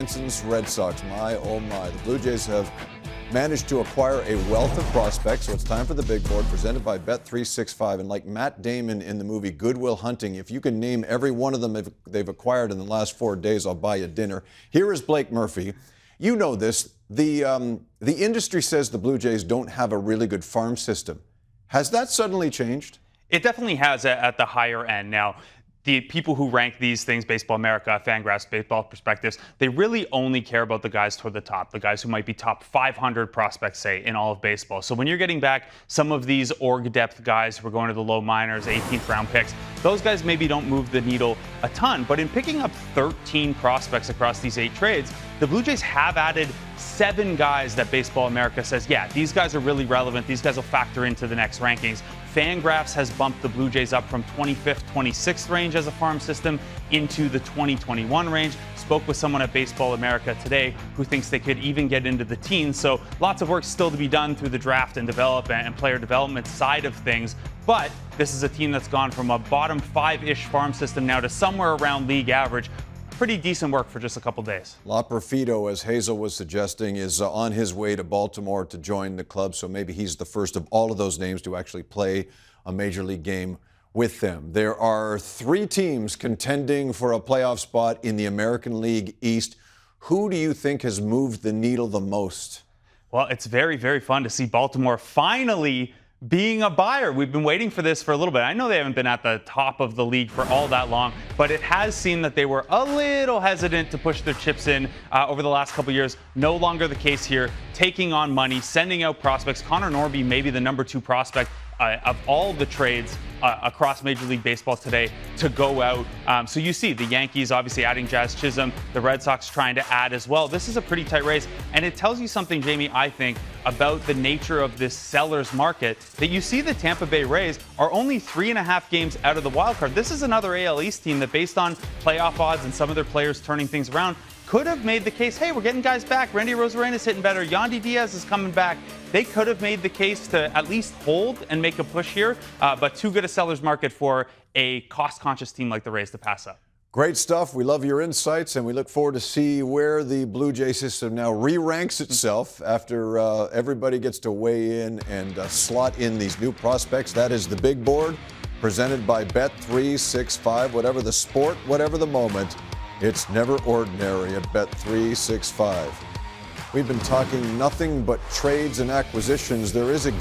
Swanson's Red Sox. My, oh my. The Blue Jays have managed to acquire a wealth of prospects, so it's time for the big board, presented by Bet365. And like Matt Damon in the movie Good Will Hunting, if you can name every one of them they've acquired in the last 4 days, I'll buy you dinner. Here is Blake Murphy. You know this. The industry says the Blue Jays don't have a really good farm system. Has that suddenly changed? It definitely has at the higher end. Now, the people who rank these things, Baseball America, Fangraphs, Baseball Prospectus, they really only care about the guys toward the top, the guys who might be top 500 prospects, say, in all of baseball. So when you're getting back some of these org depth guys who are going to the low minors, 18th round picks, those guys maybe don't move the needle a ton. But in picking up 13 prospects across these 8 trades, the Blue Jays have added 7 guys that Baseball America says, yeah, these guys are really relevant. These guys will factor into the next rankings. Fangraphs has bumped the Blue Jays up from 25th, 26th range as a farm system into the 2021 range. Spoke with someone at Baseball America today who thinks they could even get into the teens. So lots of work still to be done through the draft and development and player development side of things. But this is a team that's gone from a bottom 5-ish farm system now to somewhere around league average. Pretty decent work for just a couple days. La Perfido, as Hazel was suggesting, is on his way to Baltimore to join the club, so maybe he's the first of all of those names to actually play a major league game with them. There are 3 teams contending for a playoff spot in the American League East. Who do you think has moved the needle the most? Well, it's very, very fun to see Baltimore finally being a buyer. We've been waiting for this for a little bit. I know they haven't been at the top of the league for all that long, but it has seemed that they were a little hesitant to push their chips in over the last couple years. No longer the case here. Taking on money, sending out prospects. Connor Norby, maybe the number 2 prospect of all the trades across Major League Baseball today to go out. So you see the Yankees obviously adding Jazz Chisholm, the Red Sox trying to add as well. This is a pretty tight race, and it tells you something, Jamie, I think, about the nature of this seller's market, that you see the Tampa Bay Rays are only 3.5 games out of the wild card. This is another AL East team that, based on playoff odds and some of their players turning things around, could have made the case, hey, we're getting guys back. Randy Rosarena's hitting better. Yandy Diaz is coming back. They could have made the case to at least hold and make a push here, but too good a seller's market for a cost-conscious team like the Rays to pass up. Great stuff. We love your insights, and we look forward to see where the Blue Jay system now re-ranks itself after everybody gets to weigh in and slot in these new prospects. That is the big board, presented by Bet365. Whatever the sport, whatever the moment, it's never ordinary at Bet365. We've been talking nothing but trades and acquisitions. There is a